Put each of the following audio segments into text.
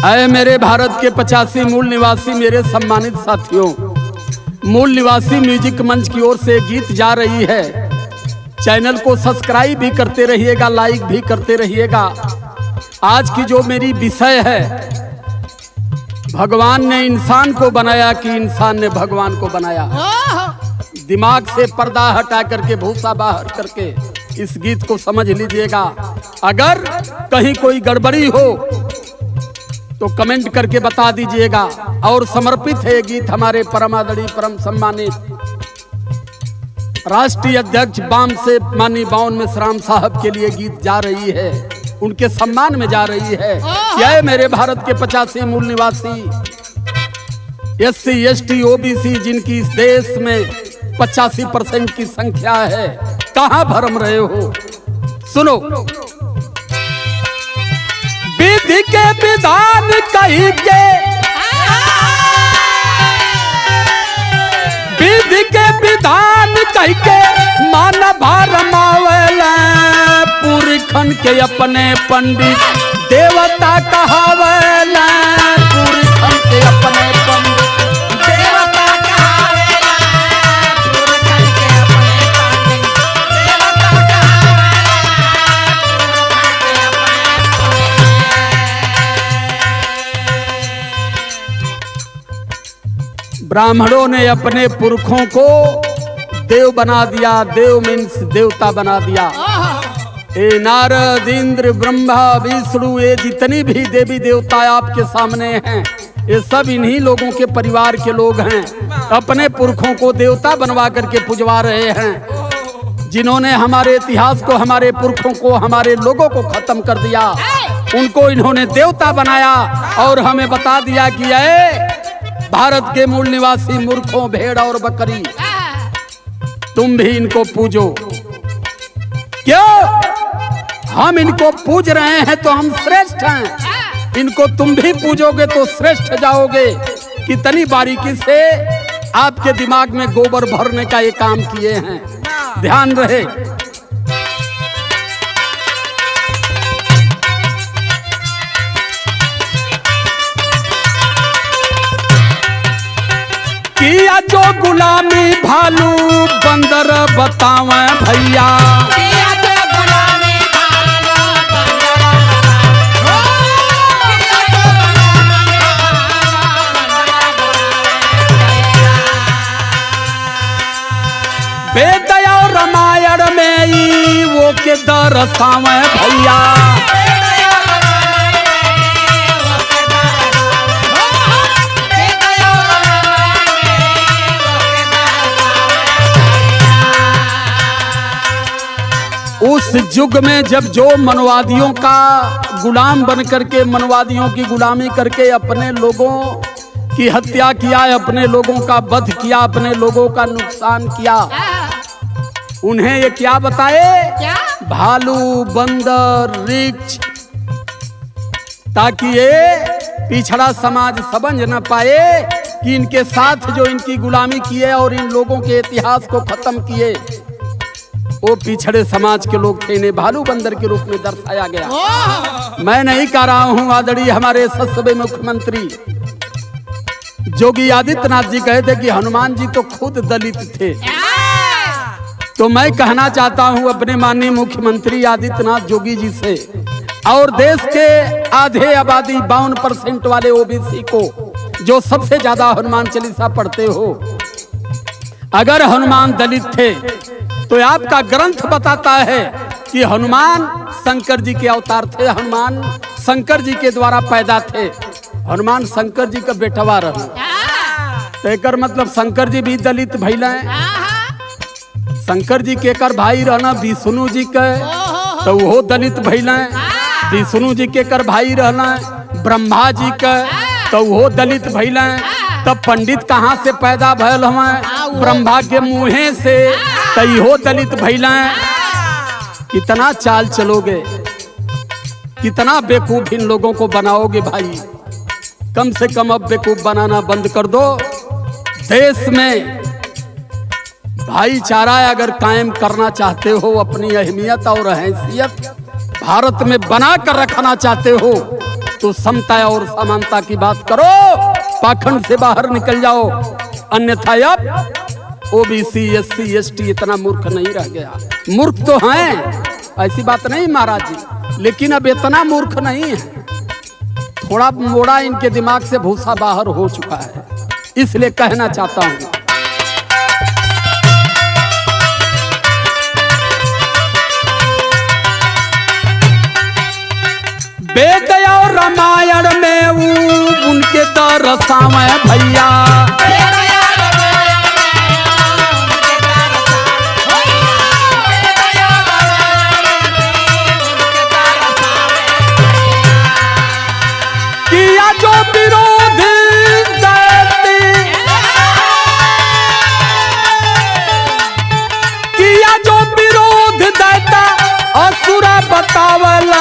आए मेरे भारत के 85 मूल निवासी मेरे सम्मानित साथियों, मूल निवासी म्यूजिक मंच की ओर से गीत जा रही है। चैनल को सब्सक्राइब भी करते रहिएगा, लाइक भी करते रहिएगा। आज की जो मेरी विषय है, भगवान ने इंसान को बनाया कि इंसान ने भगवान को बनाया। दिमाग से पर्दा हटा करके, भूसा बाहर करके इस गीत को समझ लीजिएगा। अगर कहीं कोई गड़बड़ी हो तो कमेंट करके बता दीजिएगा। और समर्पित है गीत हमारे परम आदरणीय परम सम्मानित राष्ट्रीय अध्यक्ष बाम से माननीय बावन मिश्राम साहब के लिए गीत जा रही है, उनके सम्मान में जा रही है। यह मेरे भारत के 85 मूल निवासी SC ST OBC जिनकी इस देश में 85% की संख्या है, कहां भरम रहे हो? सुनो, विधि के विधान कही के, विधि के विधान कही के मान भरम आवेला। पुरखन के अपने पंडित देवता कहावेला। पुरखन के अपने पंडित देवता कहावेला। पुरखन के अपने पंडित देवता कहावेला। ब्राह्मणों ने अपने पुरखों को देव बना दिया। देव मीन्स देवता बना दिया। ए नारद, इंद्र, ब्रह्मा, विष्णु, ये जितनी भी देवी देवता आपके सामने हैं, ये सब इन्हीं लोगों के परिवार के लोग हैं। अपने पुरखों को देवता बनवा करके पुजवा रहे हैं। जिन्होंने हमारे इतिहास को, हमारे पुरखों को, हमारे लोगों को खत्म कर दिया, उनको इन्होंने देवता बनाया और हमें बता दिया कि भारत के मूल निवासी मूर्खों, भेड़ और बकरी, तुम भी इनको पूजो। क्यों? हम इनको पूज रहे हैं तो हम श्रेष्ठ हैं। इनको तुम भी पूजोगे तो श्रेष्ठ जाओगे। कितनी बारीकी से आपके दिमाग में गोबर भरने का ये काम किए हैं, ध्यान रहे। किया जो गुलामी भालू बंदर बतावे भैया। किया जो गुलामी भालू बंदर वेद और रामायण में ही वो के दर्शावे भैया। उस युग में जब जो मनवादियों का गुलाम बन करके, मनवादियों की गुलामी करके अपने लोगों की हत्या किया, अपने लोगों का वध किया, अपने लोगों का नुकसान किया, उन्हें ये क्या बताए? क्या? भालू, बंदर, रिछ, ताकि ये पिछड़ा समाज समझ न पाए कि इनके साथ जो इनकी गुलामी किए और इन लोगों के इतिहास को खत्म किए, वो पिछड़े समाज के लोग थे। इन्हें भालू बंदर के रूप में दर्शाया गया। मैं नहीं कह रहा हूं, आदरणीय हमारे ससवे मुख्यमंत्री योगी आदित्यनाथ जी कहते कि हनुमान जी तो खुद दलित थे। तो मैं कहना चाहता हूं अपने माननीय मुख्यमंत्री आदित्यनाथ योगी जी से और देश के आधे आबादी 52% वाले OBC को, जो सबसे ज्यादा हनुमान चालीसा पढ़ते हो, अगर हनुमान दलित थे तो आपका ग्रंथ बताता है कि हनुमान शंकर जी के अवतार थे। हनुमान शंकर जी के द्वारा पैदा थे। हनुमान शंकर जी का बेटवा रहा। तो एकर मतलब शंकर जी भी दलित भइले। शंकर जी के कर भाई रहना विष्णु जी के, तो वो दलित भइले। विष्णु जी के कर भाई रहना ब्रह्मा जी के, तो वो दलित भइले। तब पंडित कहाँ से पैदा भयल हमें? ब्रह्मा के मुँहे से, तई हो दलित भइला। कितना चाल चलोगे, कितना बेवकूफ इन लोगों को बनाओगे भाई। कम से कम अब बेवकूफ बनाना बंद कर दो। देश में भाईचारा अगर कायम करना चाहते हो, अपनी अहमियत और हैसियत भारत में बना कर रखना चाहते हो, तो समता और समानता की बात करो, पाखंड से बाहर निकल जाओ। अन्यथा अब ओबीसी एससी एसटी इतना मूर्ख नहीं रह गया। मूर्ख तो हैं, ऐसी बात नहीं महाराज जी, लेकिन अब इतना मूर्ख नहीं है। थोड़ा मोड़ा इनके दिमाग से भूसा बाहर हो चुका है, इसलिए कहना चाहता हूं। वेद और रामायण में उनके दरसावे भैया, किया जो विरोध दैते, किया जो विरोध दैता असुरा बतावल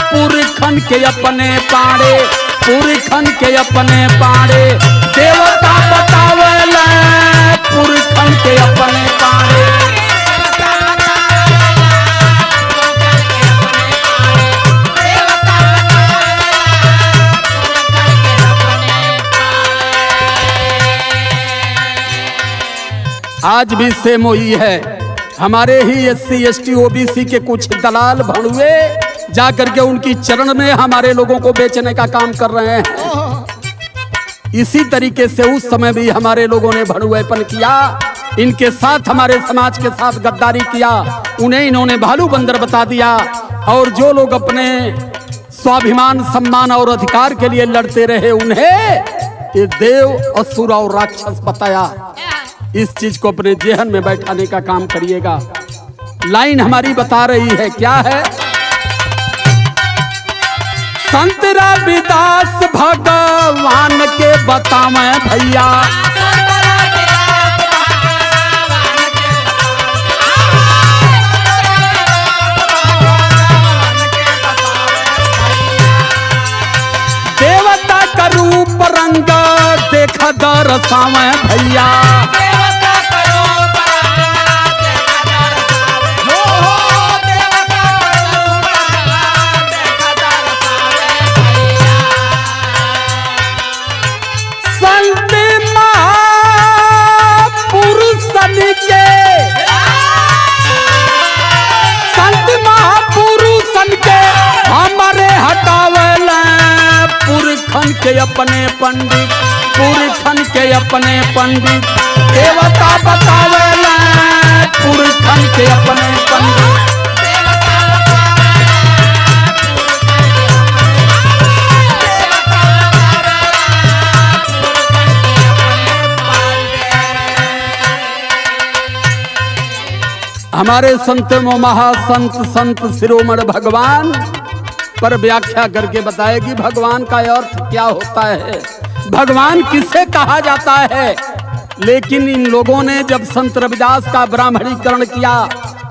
पुरखन के अपने पाड़े, पुरखन के अपने पाड़े, देवता बतावल पुरखन के अपने पाड़े। आज भी सेम वही है। हमारे ही एससी एसटी ओबीसी के कुछ दलाल भड़ुए जाकर के उनकी चरण में हमारे लोगों को बेचने का काम कर रहे हैं। इसी तरीके से उस समय भी हमारे लोगों ने भड़ुएपन किया, इनके साथ हमारे समाज के साथ गद्दारी किया, उन्हें इन्होंने भालू बंदर बता दिया। और जो लोग अपने स्वाभिमान सम्मान और अधिकार के लिए लड़ते रहे उन्हें ये देव असुर और राक्षस बताया। इस चीज को अपने जेहन में बैठाने का काम करिएगा। लाइन हमारी बता रही है, क्या है? संत रविदास भगवान के बतावे भैया, देवता का रूप रंग देखा दरसावे भैया, संत महापुरुषन के हमारे हटावल पुरखन के अपने पंडित, पुरखन के अपने पंडित, देवता बतावल पुरखन के अपने पंडित। हमारे संत महासंत संत शिरोमणि भगवान पर व्याख्या करके बताएगी भगवान का अर्थ क्या होता है, भगवान किसे कहा जाता है। लेकिन इन लोगों ने जब संत रविदास का ब्राह्मणीकरण किया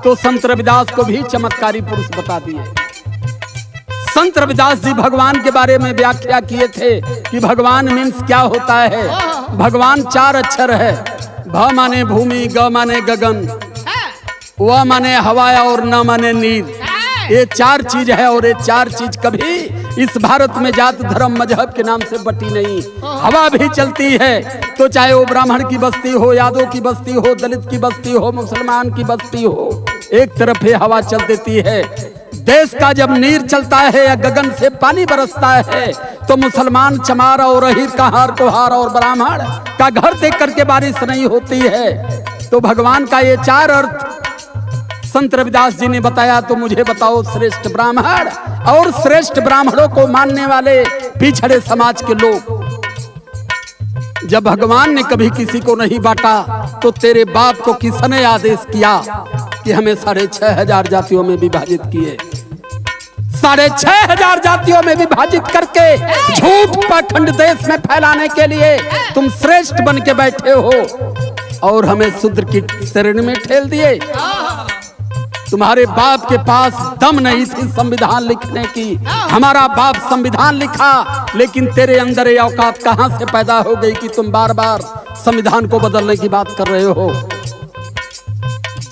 तो संत रविदास को भी चमत्कारी पुरुष बता दिए। संत रविदास जी भगवान के बारे में व्याख्या किए थे कि भगवान मीन्स क्या होता है। भगवान 4 अक्षर है, भ माने भूमि, ग माने गगन, व माने हवा और न माने नीर। ये 4 चीज है और ये 4 चीज कभी इस भारत में जात धर्म मजहब के नाम से बटी नहीं। हवा भी चलती है तो चाहे वो ब्राह्मण की बस्ती हो, यादव की बस्ती हो, दलित की बस्ती हो, मुसलमान की बस्ती हो, एक तरफ ही हवा चल देती है। देश का जब नीर चलता है या गगन से पानी बरसता है तो मुसलमान चमार और अहीर का हार कोहार और ब्राह्मण का घर देख करके बारिश नहीं होती है। तो भगवान का ये 4 अर्थ संत रविदास जी ने बताया। तो मुझे बताओ, श्रेष्ठ ब्राह्मण और श्रेष्ठ ब्राह्मणों को मानने वाले पिछड़े समाज के लोग, जब भगवान ने कभी किसी को नहीं बांटा तो तेरे बाप को किसने आदेश किया कि हमें 6,500 जातियों में विभाजित किए? 6,500 जातियों में विभाजित करके झूठ पाखंड देश में फैलाने के लिए तुम श्रेष्ठ बन के बैठे हो और हमें शूद्र की श्रेणी में ठेल दिए। तुम्हारे बाप के पास दम नहीं थी संविधान लिखने की। हमारा बाप संविधान लिखा, लेकिन तेरे अंदर ये औकात कहां से पैदा हो गई कि तुम बार बार संविधान को बदलने की बात कर रहे हो?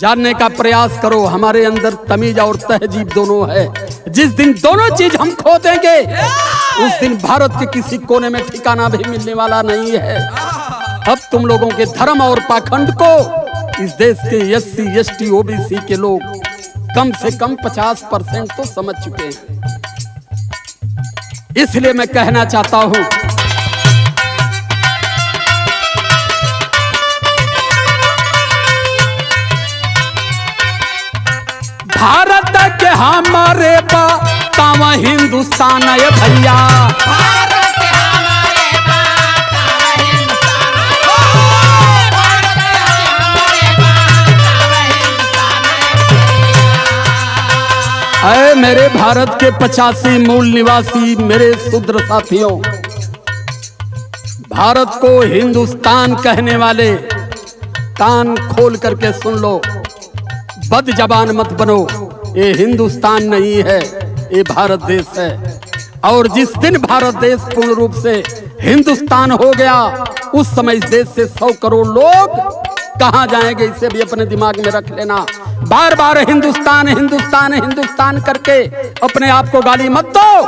जानने का प्रयास करो। हमारे अंदर तमीज और तहजीब दोनों है। जिस दिन दोनों चीज हम खो देंगे उस दिन भारत के किसी कोने में ठिकाना भी मिलने वाला नहीं है। अब तुम लोगों के धर्म और पाखंड को इस देश के SC ST OBC के लोग कम से कम 50% तो समझ चुके हैं। इसलिए मैं कहना चाहता हूं, भारत के हमारे तावा हिंदुस्तान है भैया। अरे मेरे भारत के 85 मूल निवासी मेरे शूद्र साथियों, भारत को हिंदुस्तान कहने वाले कान खोल करके सुन लो, बद जबान मत बनो। ये हिंदुस्तान नहीं है, ये भारत देश है। और जिस दिन भारत देश पूर्ण रूप से हिंदुस्तान हो गया उस समय इस देश से 100 करोड़ लोग कहां जाएंगे, इसे भी अपने दिमाग में रख लेना। बार बार हिंदुस्तान हिंदुस्तान हिंदुस्तान करके अपने आप को गाली मत दो।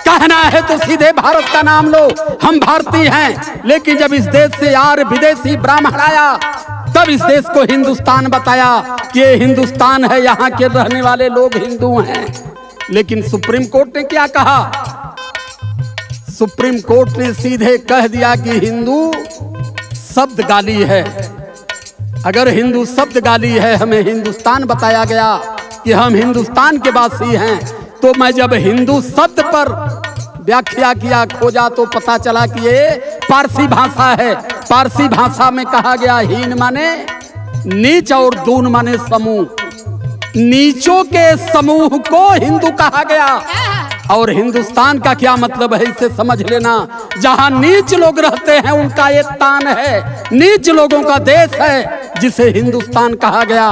कहना है तो सीधे भारत का नाम लो, हम भारतीय हैं। लेकिन जब इस देश से यार विदेशी ब्राह्मण आया तब इस देश को हिंदुस्तान बताया कि ये हिंदुस्तान है, यहाँ के रहने वाले लोग हिंदू हैं। लेकिन सुप्रीम कोर्ट ने क्या कहा? सुप्रीम कोर्ट ने सीधे कह दिया कि हिंदू शब्द गाली है। अगर हिंदू शब्द गाली है, हमें हिंदुस्तान बताया गया कि हम हिंदुस्तान के वासी हैं, तो मैं जब हिंदू शब्द पर व्याख्या किया, खोजा, तो पता चला कि ये पारसी भाषा है। पारसी भाषा में कहा गया हीन माने नीच और दून माने समूह। नीचों के समूह को हिंदू कहा गया। और हिंदुस्तान का क्या मतलब है इसे समझ लेना। जहां नीच लोग रहते हैं उनका एक तान है, नीच लोगों का देश है जिसे हिंदुस्तान कहा गया।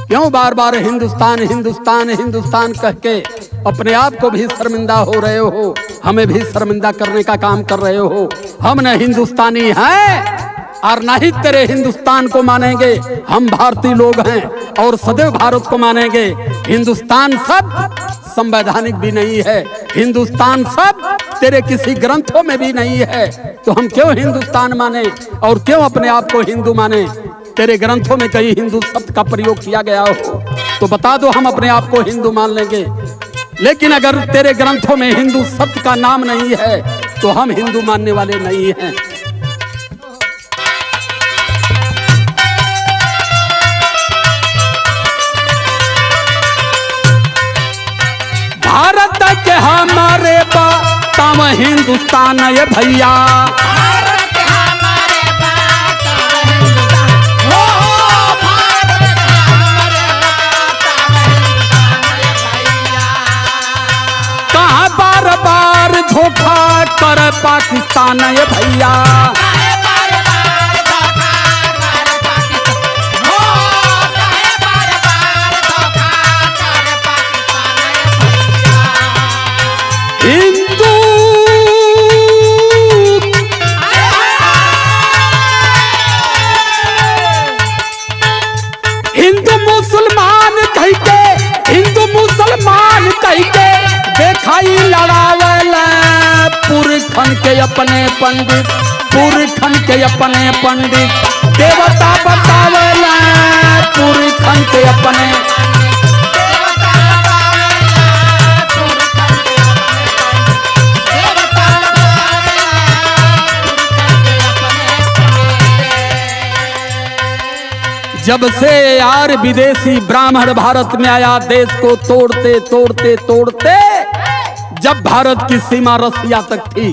क्यों बार बार हिंदुस्तान हिंदुस्तान हिंदुस्तान कह के अपने आप को भी शर्मिंदा हो रहे हो, हमें भी शर्मिंदा करने का काम कर रहे हो। हम न हिंदुस्तानी हैं और न ही तेरे हिंदुस्तान को मानेंगे। हम भारतीय लोग हैं और सदैव भारत को मानेंगे। हिंदुस्तान शब्द संवैधानिक भी नहीं है, हिंदुस्तान शब्द तेरे किसी ग्रंथों में भी नहीं है, तो हम क्यों हिंदुस्तान माने और क्यों अपने आप को हिंदू माने? तेरे ग्रंथों में कहीं हिंदू शब्द का प्रयोग किया गया हो तो बता दो, हम अपने आप को हिंदू मान लेंगे। लेकिन अगर तेरे ग्रंथों में हिंदू शब्द का नाम नहीं है तो हम हिंदू मानने वाले नहीं हैं। भारत के हमारे ताम हिंदुस्तान है भैया। कहाँ बार बार धोखा कर पाकिस्तान है भैया। हिंदू हिंदू मुसलमान कह के, हिंदू मुसलमान कह के देखाई लड़ावल पुरखन के अपने पंडित, पुरखन के अपने पंडित देवता बतावल पुरखन के अपने। जब से यार विदेशी ब्राह्मण भारत में आया, देश को तोड़ते तोड़ते तोड़ते जब भारत की सीमा रसिया तक थी।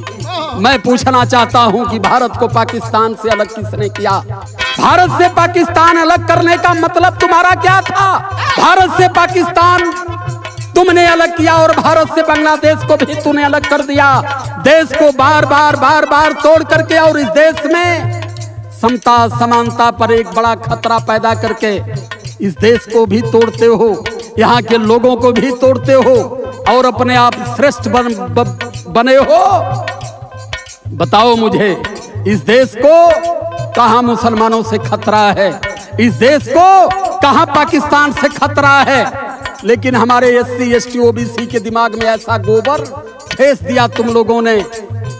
मैं पूछना चाहता हूं कि भारत को पाकिस्तान से अलग किसने किया? भारत से पाकिस्तान अलग करने का मतलब तुम्हारा क्या था? भारत से पाकिस्तान तुमने अलग किया और भारत से बांग्लादेश को भी तूने अलग कर दिया। देश को बार बार तोड़ करके और इस देश में समता समानता पर एक बड़ा खतरा पैदा करके इस देश को भी तोड़ते हो, यहाँ के लोगों को भी तोड़ते हो और अपने आप श्रेष्ठ बने हो। बताओ मुझे, इस देश को कहाँ मुसलमानों से खतरा है? इस देश को कहां पाकिस्तान से खतरा है, लेकिन हमारे SC ST OBC के दिमाग में ऐसा गोबर ठेस दिया तुम लोगों ने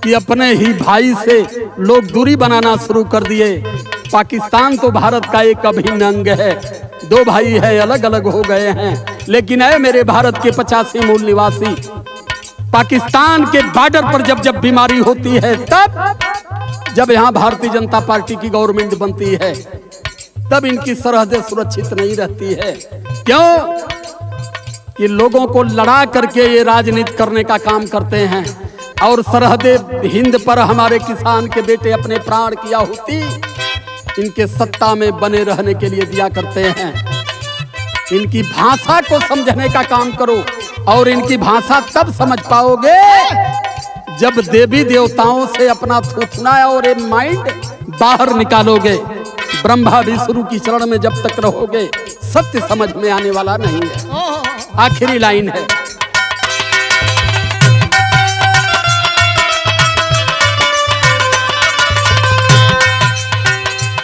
कि अपने ही भाई से लोग दूरी बनाना शुरू कर दिए। पाकिस्तान तो भारत का एक अभिन्न अंग है, दो भाई है अलग अलग हो गए हैं, लेकिन है मेरे भारत के 85 मूल निवासी। पाकिस्तान के बॉर्डर पर जब जब बीमारी होती है, तब जब यहाँ भारतीय जनता पार्टी की गवर्नमेंट बनती है, तब इनकी सरहदें सुरक्षित नहीं रहती है। क्यों? कि लोगों को लड़ा करके ये राजनीति करने का काम करते हैं, और सरहदें हिंद पर हमारे किसान के बेटे अपने प्राण की आहुति इनके सत्ता में बने रहने के लिए दिया करते हैं। इनकी भाषा को समझने का काम करो, और इनकी भाषा तब समझ पाओगे जब देवी देवताओं से अपना थूथना और एक माइंड बाहर निकालोगे। ब्रह्मा विष्णु की चरण में जब तक रहोगे, सत्य समझ में आने वाला नहीं है। आखिरी लाइन है,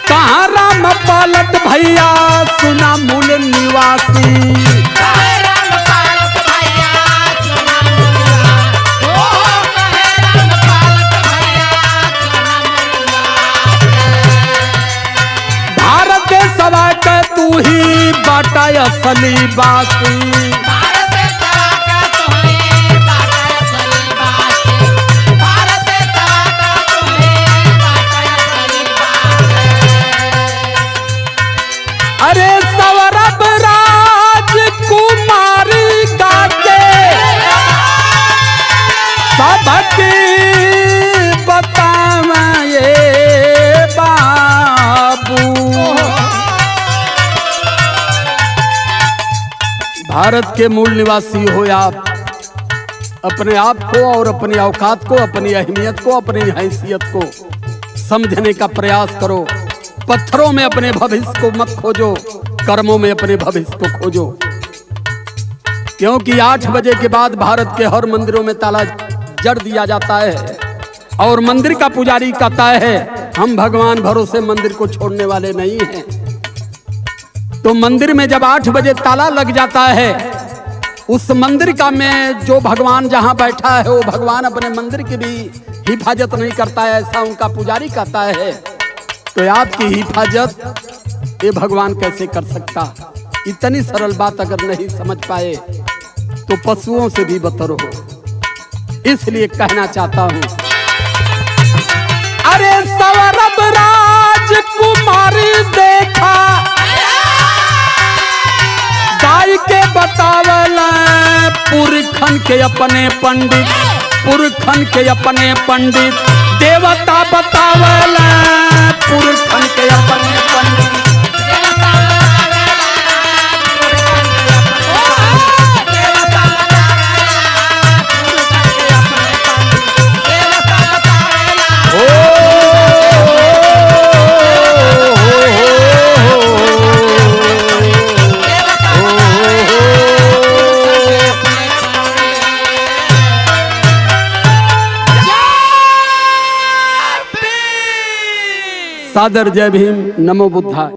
कहाँ राम पालट भैया सुना मूल निवासी। भारत देशवा के तू ही बाटा असली बासी। अरे सौरभ राजकुमारी गाके सबकी बतावे बाबू। भारत के मूल निवासी हो आप, अपने आप को और अपनी औकात को, अपनी अहमियत को, अपनी हैसियत को समझने का प्रयास करो। पत्थरों में अपने भविष्य को मत खोजो, कर्मों में अपने भविष्य को खोजो। क्योंकि 8 बजे के बाद भारत के हर मंदिरों में ताला जड़ दिया जाता है, और मंदिर का पुजारी कहता है हम भगवान भरोसे मंदिर को छोड़ने वाले नहीं हैं। तो मंदिर में जब 8 बजे ताला लग जाता है, उस मंदिर का में जो भगवान जहां बैठा है, वो भगवान अपने मंदिर की भी हिफाजत नहीं करता है, ऐसा उनका पुजारी कहता है। तो आपकी हिफाजत ये भगवान कैसे कर सकता? इतनी सरल बात अगर नहीं समझ पाए तो पशुओं से भी बदतर हो। इसलिए कहना चाहता हूं, अरे सौरभ राजकुमारी देखा गाय के बतावल पुरखन के अपने पंडित, पुरखन के अपने पंडित देवता बतावल पुरखन के अपने पंडित। सादर जय भीम, नमो बुद्धाय।